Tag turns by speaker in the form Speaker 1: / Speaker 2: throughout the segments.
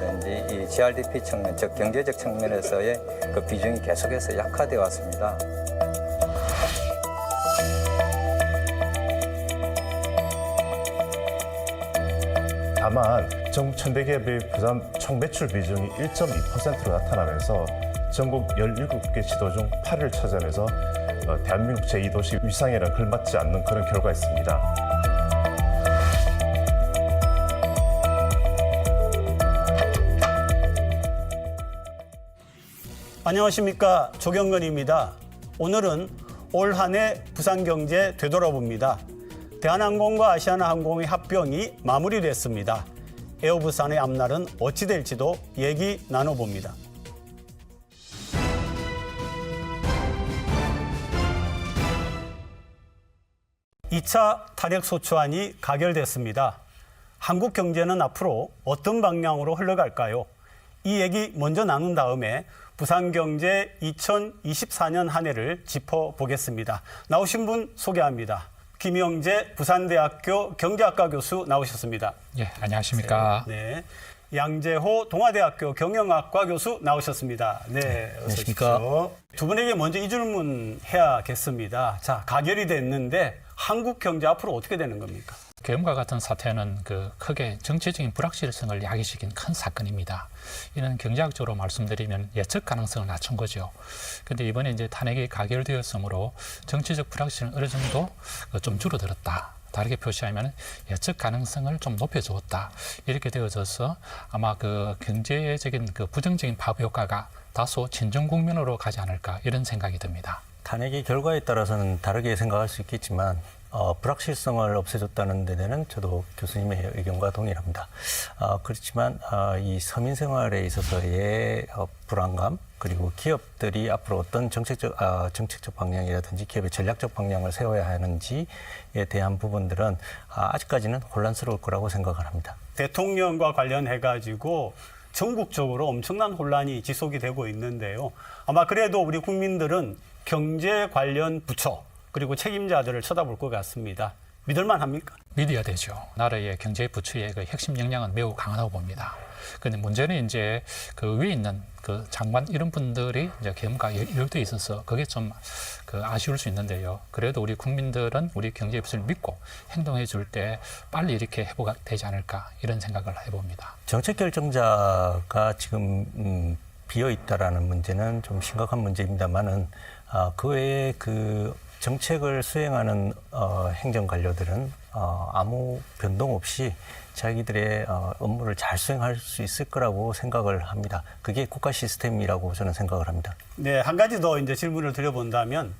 Speaker 1: 문제라든지 이 GRDP 측면, 즉 경제적 측면에서의 그 비중이 계속해서 약화되어 왔습니다.
Speaker 2: 다만 전국 천대 기업의 부산 총 매출 비중이 1.2%로 나타나면서 전국 17개 지도 중 8위를 차지하면서 대한민국 제2도시 위상에는 걸맞지 않는 그런 결과였습니다.
Speaker 3: 안녕하십니까, 조경건입니다. 오늘은 올 한 해 부산경제 되돌아봅니다. 대한항공과 아시아나항공의 합병이 마무리됐습니다. 에어부산의 앞날은 어찌 될지도 얘기 나눠봅니다. 2차 탄핵소추안이 가결됐습니다. 한국 경제는 앞으로 어떤 방향으로 흘러갈까요? 이 얘기 먼저 나눈 다음에 부산경제 2024년 한 해를 짚어보겠습니다. 나오신 분 소개합니다. 김영재 부산대학교 경제학과 교수 나오셨습니다.
Speaker 4: 예, 안녕하십니까.
Speaker 3: 네. 양재호 동아대학교 경영학과 교수 나오셨습니다. 네, 어서 오십시오. 두 분에게 먼저 이 질문 해야겠습니다. 자, 가결이 됐는데 한국 경제 앞으로 어떻게 되는 겁니까?
Speaker 4: 계엄과 같은 사태는 크게 정치적인 불확실성을 야기시킨 큰 사건입니다. 이는 경제학적으로 말씀드리면 예측 가능성을 낮춘 거죠. 그런데 이번에 이제 탄핵이 가결되었으므로 정치적 불확실은 어느 정도 좀 줄어들었다. 다르게 표시하면 예측 가능성을 좀 높여주었다. 이렇게 되어져서 아마 경제적인 부정적인 파부 효과가 다소 진정 국면으로 가지 않을까 이런 생각이 듭니다.
Speaker 5: 탄핵의 결과에 따라서는 다르게 생각할 수 있겠지만 불확실성을 없애줬다는 데는 저도 교수님의 의견과 동일합니다. 그렇지만 이 서민 생활에 있어서의 불안감 그리고 기업들이 앞으로 어떤 정책적 방향이라든지 기업의 전략적 방향을 세워야 하는지에 대한 부분들은 아직까지는 혼란스러울 거라고 생각을 합니다.
Speaker 3: 대통령과 관련해가지고 전국적으로 엄청난 혼란이 지속이 되고 있는데요. 아마 그래도 우리 국민들은 경제 관련 부처 그리고 책임자들을 쳐다볼 것 같습니다. 믿을만 합니까?
Speaker 4: 믿어야 되죠. 나라의 경제 부처의 핵심 역량은 매우 강하다고 봅니다. 그런데 문제는 이제 위에 있는 장관 이런 분들이 이제 계엄과 연루돼 있어서 그게 좀 아쉬울 수 있는데요. 그래도 우리 국민들은 우리 경제 부처를 믿고 행동해 줄 때 빨리 이렇게 회복이 되지 않을까 이런 생각을 해봅니다.
Speaker 5: 정책 결정자가 지금 비어 있다라는 문제는 좀 심각한 문제입니다만은 그 외에 정책을 수행하는 행정관료들은 아무 변동 없이 자기들의 업무를 잘 수행할 수 있을 거라고 생각을 합니다. 그게 국가 시스템이라고 저는 생각을 합니다.
Speaker 3: 네, 한 가지 더 이제 질문을 드려본다면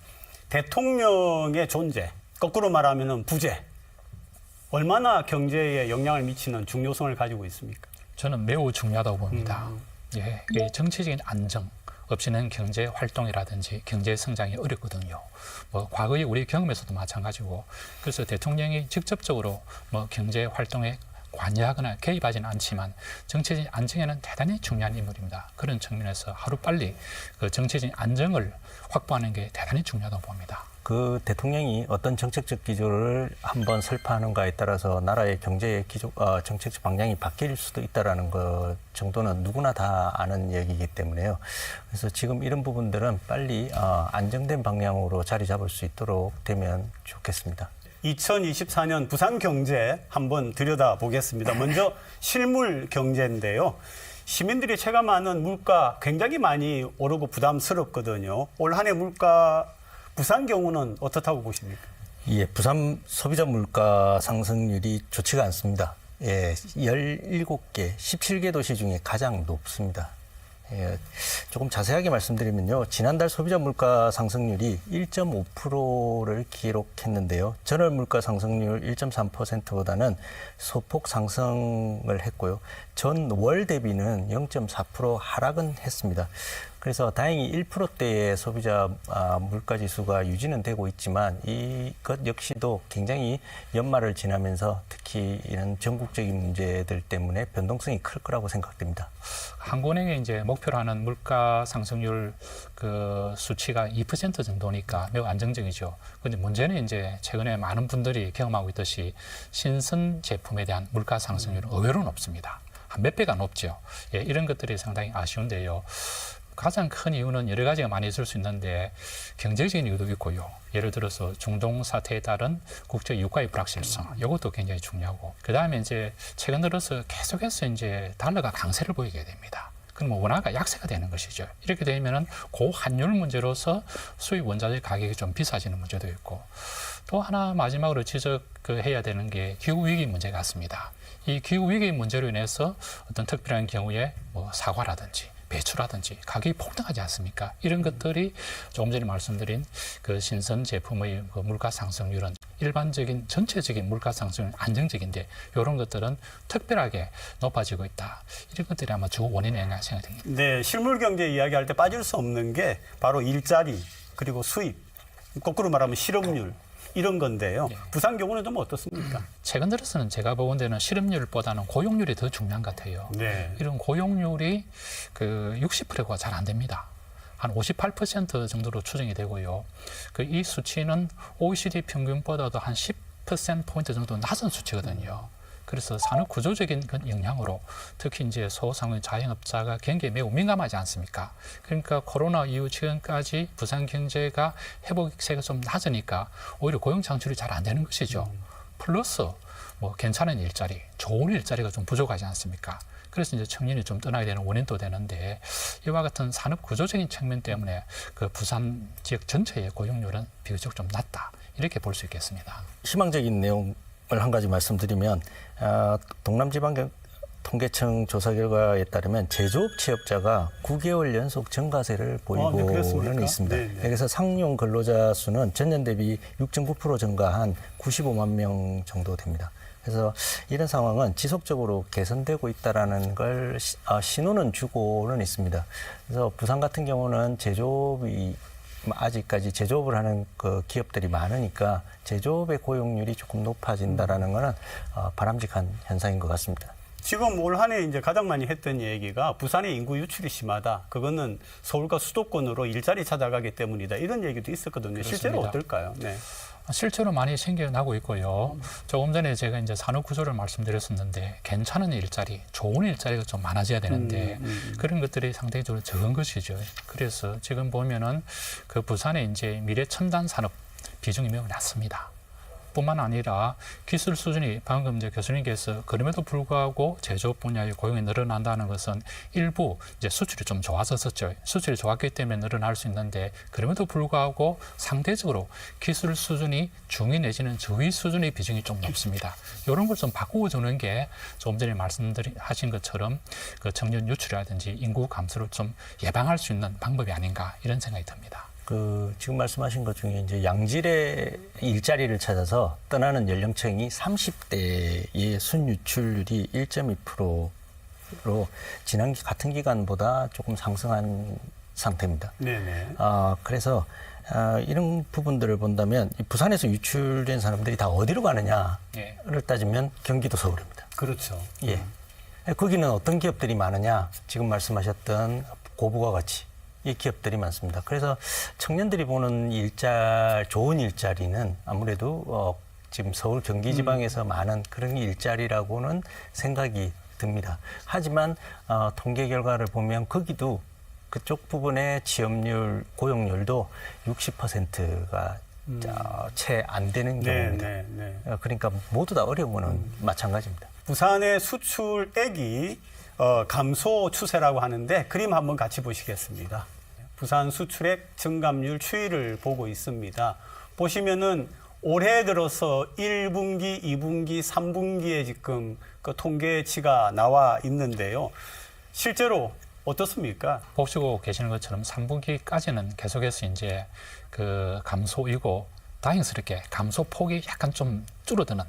Speaker 3: 대통령의 존재, 거꾸로 말하면 부재, 얼마나 경제에 영향을 미치는 중요성을 가지고 있습니까?
Speaker 4: 저는 매우 중요하다고 봅니다. 예, 정치적인 안정 없이는 경제 활동이라든지 경제 성장이 어렵거든요. 과거의 우리 경험에서도 마찬가지고 그래서 대통령이 직접적으로 경제 활동에 관여하거나 개입하지는 않지만 정치적인 안정에는 대단히 중요한 인물입니다. 그런 측면에서 하루빨리 정치적인 안정을 확보하는 게 대단히 중요하다고 봅니다.
Speaker 5: 그 대통령이 어떤 정책적 기조를 한번 설파하는가에 따라서 나라의 경제의 정책적 방향이 바뀔 수도 있다라는 것 정도는 누구나 다 아는 얘기이기 때문에요. 그래서 지금 이런 부분들은 빨리 안정된 방향으로 자리 잡을 수 있도록 되면 좋겠습니다.
Speaker 3: 2024년 부산 경제 한번 들여다보겠습니다. 먼저 실물 경제인데요. 시민들이 체감하는 물가 굉장히 많이 오르고 부담스럽거든요. 올 한 해 물가 부산 경우는 어떻다고 보십니까?
Speaker 5: 예, 부산 소비자 물가 상승률이 좋지가 않습니다. 예, 17개, 17개 도시 중에 가장 높습니다. 예, 조금 자세하게 말씀드리면요. 지난달 소비자 물가 상승률이 1.5%를 기록했는데요. 전월 물가 상승률 1.3%보다는 소폭 상승을 했고요. 전월 대비는 0.4% 하락은 했습니다. 그래서 다행히 1%대의 소비자 물가 지수가 유지는 되고 있지만 이것 역시도 굉장히 연말을 지나면서 특히 이런 전국적인 문제들 때문에 변동성이 클 거라고 생각됩니다.
Speaker 4: 한국은행이 이제 목표로 하는 물가 상승률 수치가 2% 정도니까 매우 안정적이죠. 그런데 문제는 이제 최근에 많은 분들이 경험하고 있듯이 신선 제품에 대한 물가 상승률은 의외로 높습니다. 한 몇 배가 높죠. 예, 이런 것들이 상당히 아쉬운데요. 가장 큰 이유는 여러 가지가 많이 있을 수 있는데 경제적인 이유도 있고요. 예를 들어서 중동 사태에 따른 국제 유가의 불확실성, 이것도 굉장히 중요하고, 그 다음에 이제 최근 들어서 계속해서 이제 달러가 강세를 보이게 됩니다. 그럼 원화가 약세가 되는 것이죠. 이렇게 되면은 고환율 문제로서 수입 원자재 가격이 좀 비싸지는 문제도 있고, 또 하나 마지막으로 지적해야 되는 게 기후 위기 문제 같습니다. 이 기후 위기 문제로 인해서 어떤 특별한 경우에 뭐 사과라든지 배추라든지 가격이 폭등하지 않습니까? 이런 것들이 조금 전에 말씀드린 그 신선 제품의 그 물가 상승률은 일반적인 전체적인 물가 상승률은 안정적인데 이런 것들은 특별하게 높아지고 있다. 이런 것들이 아마 주 원인이 아닌가 생각됩니다.
Speaker 3: 네, 실물 경제 이야기할 때 빠질 수 없는 게 바로 일자리 그리고 수입, 거꾸로 말하면 실업률 이런 건데요.
Speaker 4: 네.
Speaker 3: 부산 경우는 좀 어떻습니까?
Speaker 4: 최근 들어서는 제가 보건 데는 실업률보다는 고용률이 더 중요한 것 같아요.
Speaker 3: 네.
Speaker 4: 이런 고용률이 그 60%가 잘 안 됩니다. 한 58% 정도로 추정이 되고요. 그 이 수치는 OECD 평균보다도 한 10%포인트 정도 낮은 수치거든요. 그래서 산업 구조적인 영향으로 특히 이제 소상공인 자영업자가 경기에 매우 민감하지 않습니까? 그러니까 코로나 이후 지금까지 부산 경제가 회복세가 좀 낮으니까 오히려 고용 창출이 잘 안 되는 것이죠. 플러스 뭐 괜찮은 일자리, 좋은 일자리가 좀 부족하지 않습니까? 그래서 이제 청년이 좀 떠나게 되는 원인도 되는데 이와 같은 산업 구조적인 측면 때문에 그 부산 지역 전체의 고용률은 비교적 좀 낮다. 이렇게 볼 수 있겠습니다.
Speaker 5: 희망적인 내용을 한 가지 말씀드리면 동남지방통계청 조사 결과에 따르면 제조업 취업자가 9개월 연속 증가세를 보이고는
Speaker 3: 그렇습니까?
Speaker 5: 있습니다.
Speaker 3: 네, 네.
Speaker 5: 그래서 상용 근로자 수는 전년 대비 6.9% 증가한 95만 명 정도 됩니다. 그래서 이런 상황은 지속적으로 개선되고 있다라는 걸 신호는 주고는 있습니다. 그래서 부산 같은 경우는 제조업이 아직까지 제조업을 하는 그 기업들이 많으니까 제조업의 고용률이 조금 높아진다라는 것은 바람직한 현상인 것 같습니다.
Speaker 3: 지금 올 한 해 이제 가장 많이 했던 얘기가 부산의 인구 유출이 심하다. 그거는 서울과 수도권으로 일자리 찾아가기 때문이다. 이런 얘기도 있었거든요. 실제로
Speaker 4: 그렇습니다.
Speaker 3: 어떨까요? 네.
Speaker 4: 실제로 많이 생겨나고 있고요. 조금 전에 제가 이제 산업 구조를 말씀드렸었는데 괜찮은 일자리, 좋은 일자리가 좀 많아져야 되는데 그런 것들이 상대적으로 적은 것이죠. 그래서 지금 보면은 그 부산의 이제 미래 첨단 산업 비중이 매우 낮습니다. 뿐만 아니라 기술 수준이 방금 이제 교수님께서 그럼에도 불구하고 제조업 분야의 고용이 늘어난다는 것은 일부 이제 수출이 좀 좋아졌었죠. 수출이 좋았기 때문에 늘어날 수 있는데 그럼에도 불구하고 상대적으로 기술 수준이 중위 내지는 저위 수준의 비중이 좀 높습니다. 이런 걸 좀 바꾸어주는 게 조금 전에 말씀하신 것처럼 그 청년 유출이라든지 인구 감소를 좀 예방할 수 있는 방법이 아닌가 이런 생각이 듭니다.
Speaker 5: 지금 말씀하신 것 중에 이제 양질의 일자리를 찾아서 떠나는 연령층이 30대의 순유출률이 1.2%로 지난 같은 기간보다 조금 상승한 상태입니다.
Speaker 3: 네네.
Speaker 5: 그래서 이런 부분들을 본다면 이 부산에서 유출된 사람들이 다 어디로 가느냐를
Speaker 4: 예.
Speaker 5: 따지면 경기도 서울입니다.
Speaker 3: 그렇죠.
Speaker 5: 예. 거기는 어떤 기업들이 많으냐? 지금 말씀하셨던 고부가 가치. 이 기업들이 많습니다. 그래서 청년들이 보는 좋은 일자리는 아무래도 지금 서울 경기 지방에서 많은 그런 일자리라고는 생각이 듭니다. 하지만 통계 결과를 보면 거기도 그쪽 부분의 취업률, 고용률도 60%가 채 안 되는 경우입니다.
Speaker 3: 네.
Speaker 5: 그러니까 모두 다 어려움은 마찬가지입니다.
Speaker 3: 부산의 수출액이 감소 추세라고 하는데 그림 한번 같이 보시겠습니다. 부산 수출액 증감률 추이를 보고 있습니다. 보시면은 올해 들어서 1분기, 2분기, 3분기에 지금 그 통계치가 나와 있는데요. 실제로 어떻습니까?
Speaker 4: 보시고 계시는 것처럼 3분기까지는 계속해서 이제 그 감소이고 다행스럽게 감소폭이 약간 좀 줄어드는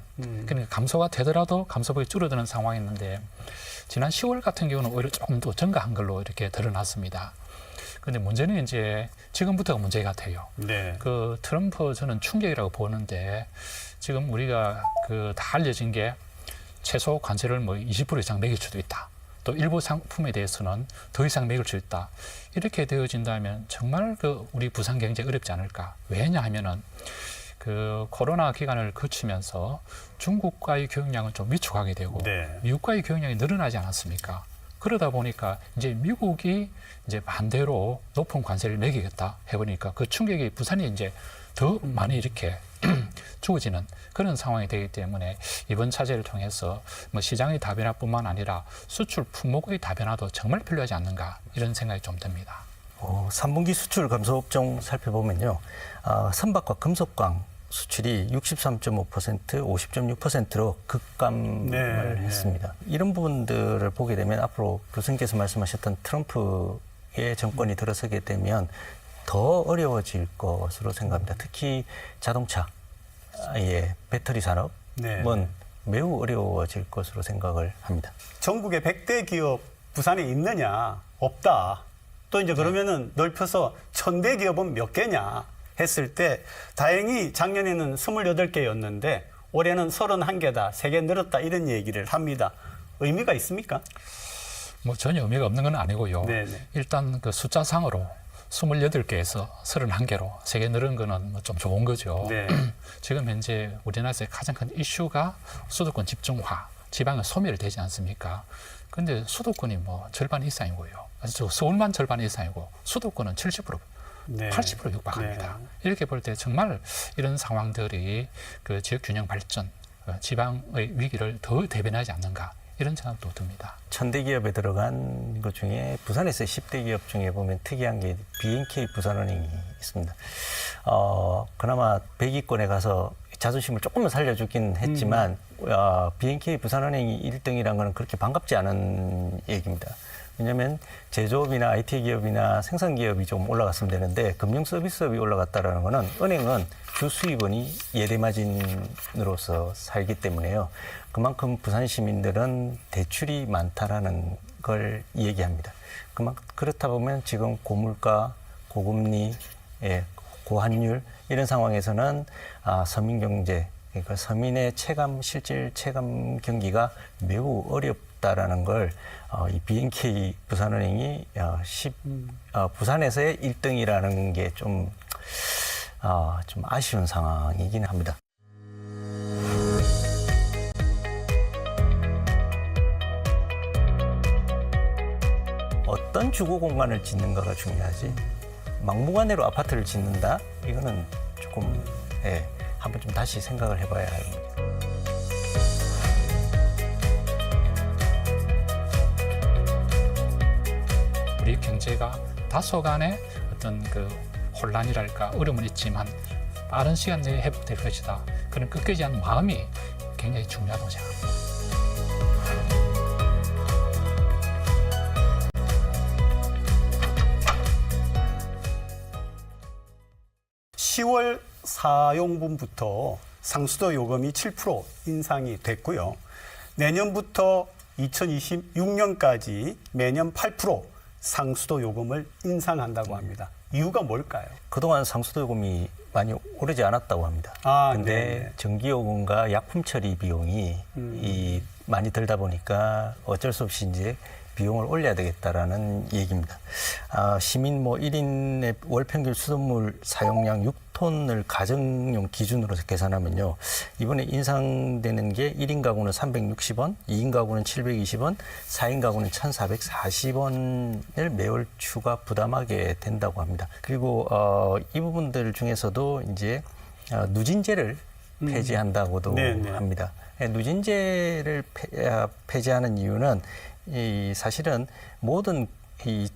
Speaker 4: 그러니까 감소가 되더라도 감소폭이 줄어드는 상황이었는데 지난 10월 같은 경우는 오히려 조금 더 증가한 걸로 이렇게 드러났습니다. 그런데 문제는 이제 지금부터가 문제 같아요.
Speaker 3: 네.
Speaker 4: 그 트럼프 저는 충격이라고 보는데 지금 우리가 그 다 알려진 게 최소 관세를 뭐 20% 이상 매길 수도 있다. 또 일부 상품에 대해서는 더 이상 매길 수 있다. 이렇게 되어진다면 정말 그 우리 부산 경제 어렵지 않을까. 왜냐하면은 그 코로나 기간을 거치면서 중국과의 교역량은 좀 위축하게 되고
Speaker 3: 네.
Speaker 4: 미국과의 교역량이 늘어나지 않았습니까? 그러다 보니까 이제 미국이 이제 반대로 높은 관세를 매기겠다 해보니까 그 충격이 부산이 이제 더 많이 이렇게 주어지는 그런 상황이 되기 때문에 이번 차제를 통해서 뭐 시장의 다변화뿐만 아니라 수출 품목의 다변화도 정말 필요하지 않는가 이런 생각이 좀 듭니다.
Speaker 5: 3분기 수출 감소 업종 살펴보면요. 선박과 금속광 수출이 63.5%, 50.6%로 급감을
Speaker 3: 네,
Speaker 5: 했습니다. 이런 부분들을 보게 되면 앞으로 교수님께서 말씀하셨던 트럼프의 정권이 들어서게 되면 더 어려워질 것으로 생각합니다. 특히 자동차, 배터리 산업은
Speaker 3: 네.
Speaker 5: 매우 어려워질 것으로 생각을 합니다.
Speaker 3: 전국에 100대 기업 부산에 있느냐? 없다. 또 이제 그러면은 넓혀서 1000대 기업은 몇 개냐 했을 때 다행히 작년에는 28개였는데 올해는 31개다. 3개 늘었다. 이런 얘기를 합니다. 의미가 있습니까?
Speaker 4: 뭐 전혀 의미가 없는 건 아니고요.
Speaker 3: 네네.
Speaker 4: 일단 그 숫자상으로 28개에서 31개로 3개 늘은 거는 뭐 좀 좋은 거죠.
Speaker 3: 네.
Speaker 4: 지금 현재 우리나라에서 가장 큰 이슈가 수도권 집중화, 지방의 소멸이 되지 않습니까? 근데 수도권이 뭐 절반 이상이고요. 서울만 절반 이상이고 수도권은 70%,
Speaker 3: 네.
Speaker 4: 80% 육박합니다. 이렇게 볼 때 정말 이런 상황들이 그 지역 균형 발전, 지방의 위기를 더 대변하지 않는가 이런 생각도 듭니다.
Speaker 5: 1000대 기업에 들어간 것 중에 부산에서 10대 기업 중에 보면 특이한 게 BNK 부산은행이 있습니다. 그나마 100위권에 가서 자존심을 조금은 살려주긴 했지만 BNK 부산은행이 1등이라는 것은 그렇게 반갑지 않은 얘기입니다. 왜냐하면 제조업이나 IT 기업이나 생산 기업이 좀 올라갔으면 되는데 금융 서비스업이 올라갔다라는 것은 은행은 주 수입원이 예대마진으로서 살기 때문에요. 그만큼 부산 시민들은 대출이 많다라는 걸 얘기합니다. 그렇다 보면 지금 고물가, 고금리, 고환율 이런 상황에서는 서민 경제, 그러니까 서민의 실질 체감 경기가 매우 어렵다라는 걸 이 BNK 부산은행이 부산에서의 1등이라는 게 좀 아쉬운 상황이긴 합니다. 어떤 주거 공간을 짓는가가 중요하지. 막무가내로 아파트를 짓는다? 이거는 조금 한번 좀 다시 생각을 해봐야 합니다.
Speaker 4: 우리 경제가 다소간의 어떤 그 혼란이랄까 어려움은 있지만 빠른 시간 내에 회복될 것이다. 그런 끝까지 한 마음이 굉장히 중요하다고 생각합니다.
Speaker 3: 10월 4용분부터 상수도 요금이 7% 인상이 됐고요. 내년부터 2026년까지 매년 8% 상수도 요금을 인상한다고 합니다. 이유가 뭘까요?
Speaker 5: 그동안 상수도 요금이 많이 오르지 않았다고 합니다. 근데
Speaker 3: 네네.
Speaker 5: 전기요금과 약품 처리 비용이 많이 들다 보니까 어쩔 수 없이 이제 비용을 올려야 되겠다라는 얘기입니다. 시민 1인의 월 평균 수돗물 사용량 6톤을 가정용 기준으로 계산하면요. 이번에 인상되는 게 1인 가구는 360원, 2인 가구는 720원, 4인 가구는 1,440원을 매월 추가 부담하게 된다고 합니다. 그리고 이 부분들 중에서도 이제 누진제를 폐지한다고도
Speaker 3: 네네.
Speaker 5: 합니다. 누진제를 폐지하는 이유는 사실은 모든 이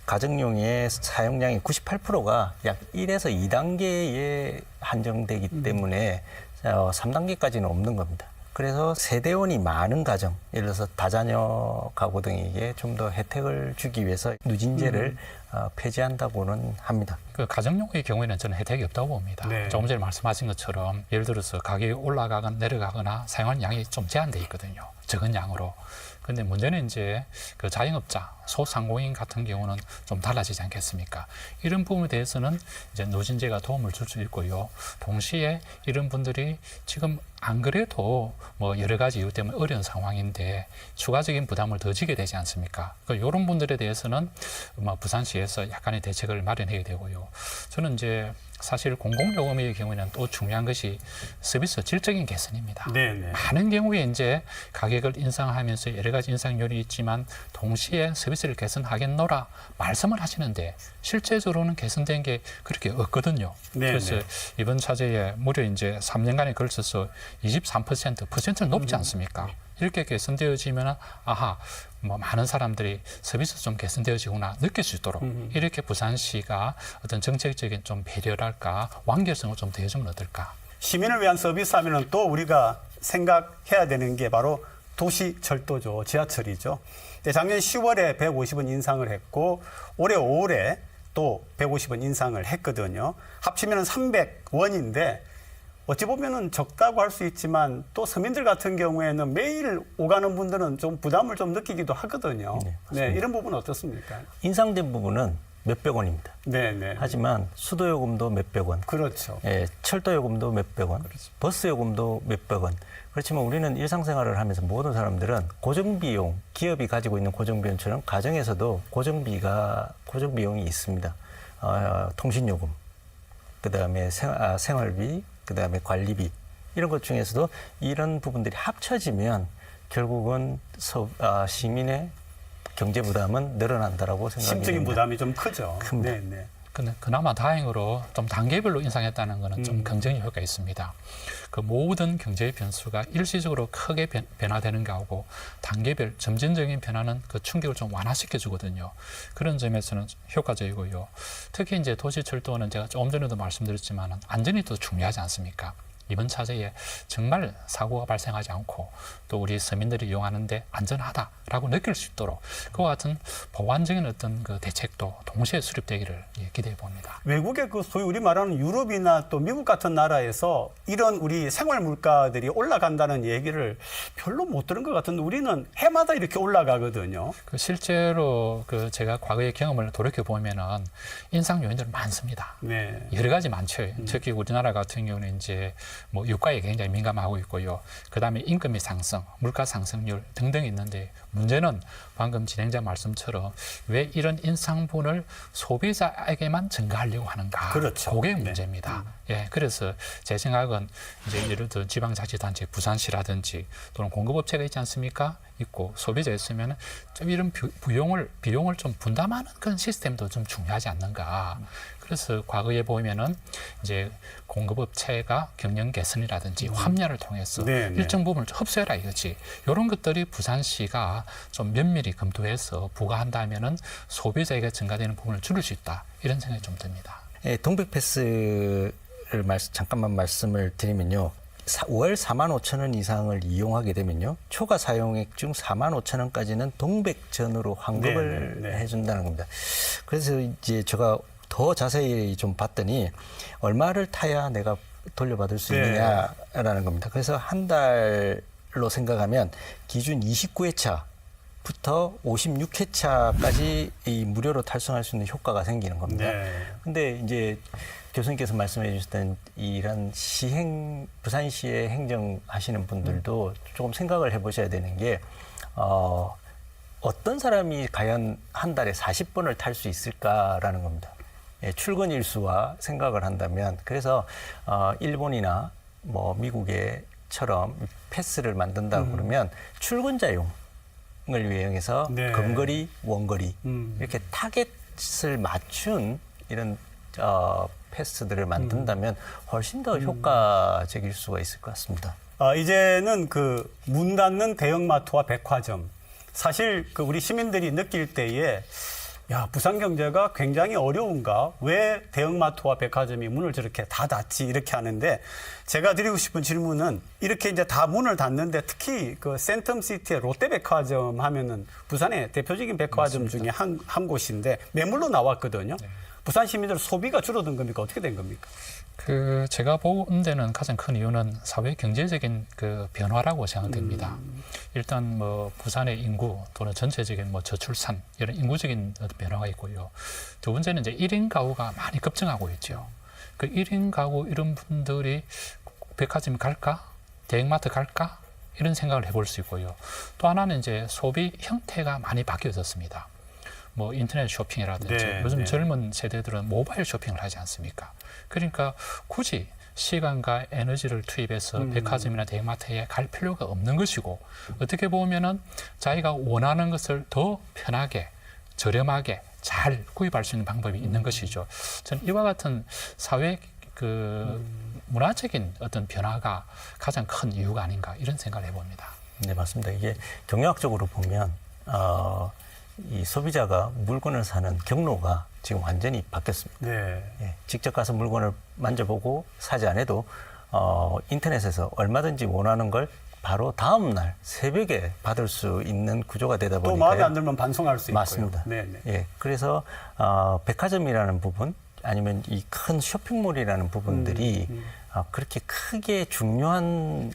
Speaker 5: 가정용의 사용량의 98%가 약 1에서 2단계에 한정되기 때문에 3단계까지는 없는 겁니다. 그래서 세대원이 많은 가정, 예를 들어서 다자녀 가구 등에게 좀 더 혜택을 주기 위해서 누진제를 폐지한다고는 합니다.
Speaker 4: 그 가정용의 경우에는 저는 혜택이 없다고 봅니다.
Speaker 3: 네.
Speaker 4: 조금 전에 말씀하신 것처럼 예를 들어서 가격이 올라가거나 내려가거나 사용하는 양이 좀 제한돼 있거든요. 적은 양으로. 근데 문제는 이제 그 자영업자, 소상공인 같은 경우는 좀 달라지지 않겠습니까? 이런 부분에 대해서는 이제 누진제가 도움을 줄 수 있고요. 동시에 이런 분들이 지금 안 그래도 뭐 여러 가지 이유 때문에 어려운 상황인데 추가적인 부담을 더 지게 되지 않습니까? 그러니까 이런 분들에 대해서는 부산시에서 약간의 대책을 마련해야 되고요. 저는 이제 사실 공공요금의 경우에는 또 중요한 것이 서비스 질적인 개선입니다.
Speaker 3: 네네.
Speaker 4: 많은 경우에 이제 가격을 인상하면서 여러 가지 인상 요인이 있지만 동시에 서비스를 개선하겠노라 말씀을 하시는데 실제적으로는 개선된 게 그렇게 없거든요.
Speaker 3: 네네.
Speaker 4: 그래서 이번 차제에 무려 이제 3년간에 걸쳐서 23%는 높지 않습니까? 이렇게 개선되어지면 아하, 뭐 많은 사람들이 서비스 좀 개선되어지구나 느낄 수 있도록 이렇게 부산시가 어떤 정책적인 좀 배려랄까 완결성을 좀 더해주면 어떨까?
Speaker 3: 시민을 위한 서비스 하면은 또 우리가 생각해야 되는 게 바로 도시철도죠. 지하철이죠. 근데 작년 10월에 150원 인상을 했고 올해 5월에 또 150원 인상을 했거든요. 합치면 300원인데 어찌 보면은 적다고 할 수 있지만 또 서민들 같은 경우에는 매일 오가는 분들은 좀 부담을 좀 느끼기도 하거든요. 네, 이런 부분은 어떻습니까?
Speaker 5: 인상된 부분은 몇백 원입니다.
Speaker 3: 네, 네.
Speaker 5: 하지만 수도요금도 몇백 원,
Speaker 3: 그렇죠.
Speaker 5: 예, 철도요금도 몇백 원, 버스요금도 몇백 원. 그렇지만 우리는 일상생활을 하면서 모든 사람들은 고정비용, 기업이 가지고 있는 고정비용처럼 가정에서도 고정비용이 있습니다. 통신요금, 그다음에 생활비, 그다음에 관리비 이런 것 중에서도 이런 부분들이 합쳐지면 결국은 시민의 경제 부담은 늘어난다라고 생각이
Speaker 3: 심적인
Speaker 5: 됩니다.
Speaker 3: 부담이 좀 크죠.
Speaker 5: 큽니다.
Speaker 3: 네, 네.
Speaker 4: 근데 그나마 다행으로 좀 단계별로 인상했다는 것은 좀 긍정의 효과가 있습니다. 그 모든 경제의 변수가 일시적으로 크게 변화되는 거하고 단계별 점진적인 변화는 그 충격을 좀 완화시켜 주거든요. 그런 점에서는 효과적이고요. 특히 이제 도시철도는 제가 조금 전에도 말씀드렸지만 안전이 더 중요하지 않습니까? 이번 차제에 정말 사고가 발생하지 않고 또 우리 서민들이 이용하는데 안전하다라고 느낄 수 있도록 그와 같은 보완적인 어떤 그 대책도 동시에 수립되기를 기대해 봅니다.
Speaker 3: 외국의 그 소위 우리 말하는 유럽이나 또 미국 같은 나라에서 이런 우리 생활 물가들이 올라간다는 얘기를 별로 못 들은 것 같은데 우리는 해마다 이렇게 올라가거든요.
Speaker 4: 그 실제로 그 제가 과거의 경험을 돌이켜 보면은 인상 요인들 많습니다.
Speaker 3: 네.
Speaker 4: 여러 가지 많죠. 특히 우리나라 같은 경우는 이제 뭐 유가에 굉장히 민감하고 있고요. 그다음에 임금의 상승, 물가 상승률 등등 있는데 문제는 방금 진행자 말씀처럼 왜 이런 인상분을 소비자에게만 증가하려고 하는가?
Speaker 3: 그렇죠.
Speaker 4: 그게 문제입니다. 예, 그래서 제 생각은 이제 예를 들어 지방자치단체 부산시라든지 또는 공급업체가 있지 않습니까? 있고 소비자 있으면 좀 이런 비용을 좀 분담하는 그런 시스템도 좀 중요하지 않는가? 그래서 과거에 보면은 이제 공급업체가 경영 개선이라든지 환멸을 통해서
Speaker 3: 네, 네.
Speaker 4: 일정 부분을 흡수해라 이거지. 이런 것들이 부산시가 좀 면밀히 검토해서 부과한다면은 소비자에게 증가되는 부분을 줄일 수 있다. 이런 생각이 좀 듭니다.
Speaker 5: 예, 동백패스를 잠깐만 말씀을 드리면요. 월 4만 5천 원 이상을 이용하게 되면요. 초과 사용액 중 4만 5천 원까지는 동백전으로 환급을
Speaker 3: 네, 네, 네.
Speaker 5: 해준다는 겁니다. 그래서 이제 제가 더 자세히 좀 봤더니 얼마를 타야 내가 돌려받을 수
Speaker 3: 네.
Speaker 5: 있느냐라는 겁니다. 그래서 한 달로 생각하면 기준 29회차부터 56회차까지 이 무료로 탈송할 수 있는 효과가 생기는 겁니다.
Speaker 3: 네.
Speaker 5: 근데 이제 교수님께서 말씀해 주셨던 이런 부산시의 행정하시는 분들도 조금 생각을 해보셔야 되는 게, 어떤 사람이 과연 한 달에 40번을 탈 수 있을까라는 겁니다. 예, 출근 일수와 생각을 한다면, 그래서 일본이나 뭐 미국에처럼 패스를 만든다고 그러면 출근자용을 이용해서
Speaker 3: 네.
Speaker 5: 근거리, 원거리 이렇게 타겟을 맞춘 이런 패스들을 만든다면 훨씬 더 효과적일 수가 있을 것 같습니다.
Speaker 3: 이제는 그 문 닫는 대형마트와 백화점. 사실 그 우리 시민들이 느낄 때에 야, 부산 경제가 굉장히 어려운가? 왜 대형마트와 백화점이 문을 저렇게 다 닫지? 이렇게 하는데 제가 드리고 싶은 질문은 이렇게 이제 다 문을 닫는데 특히 그 센텀시티의 롯데백화점 하면은 부산의 대표적인 백화점 맞습니다. 중에 한 곳인데 매물로 나왔거든요. 네. 부산 시민들 소비가 줄어든 겁니까? 어떻게 된 겁니까?
Speaker 4: 그 제가 본 데는 가장 큰 이유는 사회 경제적인 그 변화라고 생각됩니다. 일단 뭐 부산의 인구 또는 전체적인 뭐 저출산 이런 인구적인 변화가 있고요. 두 번째는 이제 1인 가구가 많이 급증하고 있죠. 그 1인 가구 이런 분들이 백화점 갈까? 대형마트 갈까? 이런 생각을 해볼 수 있고요. 또 하나는 이제 소비 형태가 많이 바뀌어졌습니다. 뭐 인터넷 쇼핑이라든지
Speaker 3: 네,
Speaker 4: 요즘
Speaker 3: 네.
Speaker 4: 젊은 세대들은 모바일 쇼핑을 하지 않습니까? 그러니까 굳이 시간과 에너지를 투입해서 백화점이나 대형마트에 갈 필요가 없는 것이고 어떻게 보면은 자기가 원하는 것을 더 편하게 저렴하게 잘 구입할 수 있는 방법이 있는 것이죠. 저는 이와 같은 사회 문화적인 어떤 변화가 가장 큰 이유가 아닌가 이런 생각을 해봅니다.
Speaker 5: 네, 맞습니다. 이게 경영학적으로 보면 이 소비자가 물건을 사는 경로가 지금 완전히 바뀌었습니다.
Speaker 3: 네.
Speaker 5: 예, 직접 가서 물건을 만져보고 사지 않아도 인터넷에서 얼마든지 원하는 걸 바로 다음 날 새벽에 받을 수 있는 구조가 되다
Speaker 3: 또
Speaker 5: 보니까
Speaker 3: 마음에 안 들면 반송할 수 있고요.
Speaker 5: 맞습니다.
Speaker 3: 네, 네.
Speaker 5: 예, 그래서 백화점이라는 부분 아니면 이 큰 쇼핑몰이라는 부분들이 그렇게 크게 중요한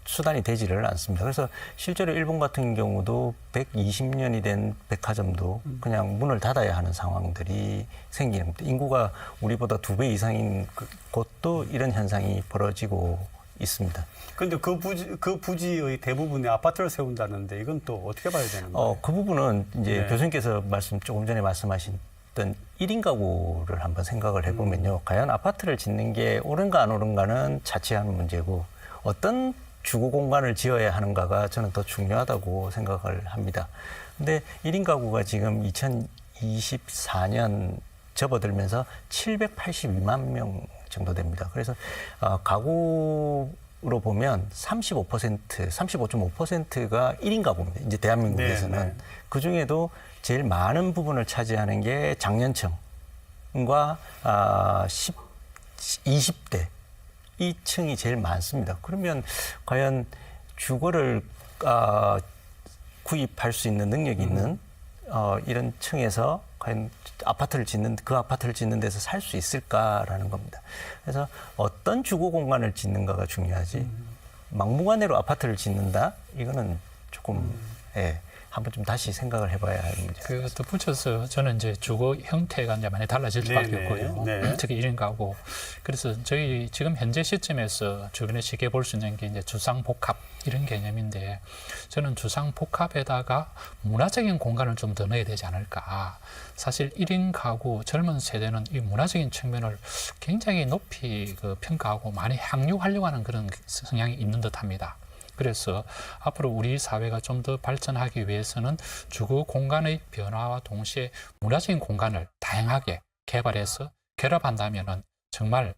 Speaker 5: 수단이 되지를 않습니다. 그래서 실제로 일본 같은 경우도 120년이 된 백화점도 그냥 문을 닫아야 하는 상황들이 생기는 겁니다. 인구가 우리보다 2배 이상인 곳도 이런 현상이 벌어지고 있습니다.
Speaker 3: 그런데 그 부지의 대부분에 아파트를 세운다는데 이건 또 어떻게 봐야 되는 거예요?
Speaker 5: 그 부분은 이제
Speaker 3: 네.
Speaker 5: 교수님께서 조금 전에 말씀하신 1인 가구를 한번 생각을 해보면요. 과연 아파트를 짓는 게 옳은가 안 옳은가는 자취하는 문제고 어떤 주거 공간을 지어야 하는가가 저는 더 중요하다고 생각을 합니다. 근데 1인 가구가 지금 2024년 접어들면서 782만 명 정도 됩니다. 그래서 가구로 보면 35.5%가 1인 가구입니다. 이제 대한민국에서는.
Speaker 3: 네, 네.
Speaker 5: 그중에도 제일 많은 부분을 차지하는 게 장년층과 20대 이 층이 제일 많습니다. 그러면 과연 주거를 구입할 수 있는 능력이 있는 이런 층에서 과연 그 아파트를 짓는 데서 살 수 있을까라는 겁니다. 그래서 어떤 주거 공간을 짓는가가 중요하지 막무가내로 아파트를 짓는다 이거는 조금 한번 좀 다시 생각을 해봐야 할 문제입니다.
Speaker 4: 그 덧붙여서 저는 이제 주거 형태가 이제 많이 달라질 수밖에
Speaker 3: 네네.
Speaker 4: 없고요.
Speaker 3: 네.
Speaker 4: 특히 1인 가구. 그래서 저희 지금 현재 시점에서 주변에 쉽게 볼 수 있는 게 이제 주상복합 이런 개념인데 저는 주상복합에다가 문화적인 공간을 좀 더 넣어야 되지 않을까. 사실 1인 가구 젊은 세대는 이 문화적인 측면을 굉장히 높이 평가하고 많이 향유하려고 하는 그런 성향이 있는 듯합니다. 그래서 앞으로 우리 사회가 좀 더 발전하기 위해서는 주거 공간의 변화와 동시에 문화적인 공간을 다양하게 개발해서 결합한다면은 정말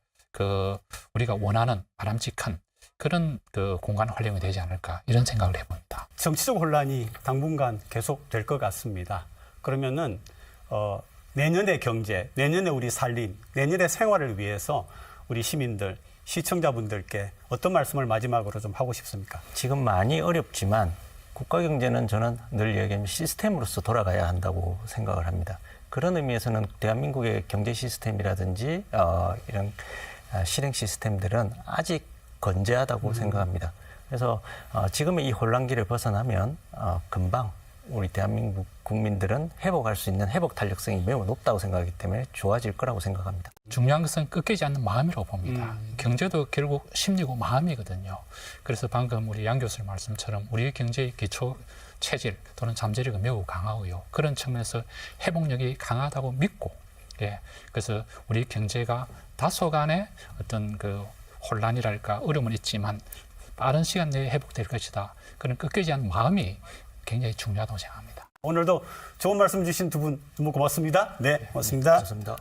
Speaker 4: 우리가 원하는 바람직한 그런 공간 활용이 되지 않을까 이런 생각을 해봅니다.
Speaker 3: 정치적 혼란이 당분간 계속될 것 같습니다. 그러면은 내년의 경제, 내년의 우리 살림, 내년의 생활을 위해서 우리 시민들, 시청자분들께 어떤 말씀을 마지막으로 좀 하고 싶습니까?
Speaker 5: 지금 많이 어렵지만 국가 경제는 저는 늘 얘기하면 시스템으로서 돌아가야 한다고 생각을 합니다. 그런 의미에서는 대한민국의 경제 시스템이라든지 이런 실행 시스템들은 아직 건재하다고 생각합니다. 그래서 지금의 이 혼란기를 벗어나면 금방 우리 대한민국 국민들은 회복할 수 있는 회복 탄력성이 매우 높다고 생각하기 때문에 좋아질 거라고 생각합니다.
Speaker 4: 중요한 것은 꺾이지 않는 마음이라고 봅니다. 경제도 결국 심리고 마음이거든요. 그래서 방금 우리 양 교수님 말씀처럼 우리의 경제의 기초 체질 또는 잠재력은 매우 강하고요. 그런 측면에서 회복력이 강하다고 믿고, 그래서 우리 경제가 다소간의 어떤 혼란이랄까 어려움은 있지만 빠른 시간 내에 회복될 것이다. 그런 꺾이지 않는 마음이 굉장히 중요하다고 생각합니다.
Speaker 3: 오늘도 좋은 말씀 주신 두 분 너무 고맙습니다. 네, 고맙습니다.
Speaker 5: 좋습니다.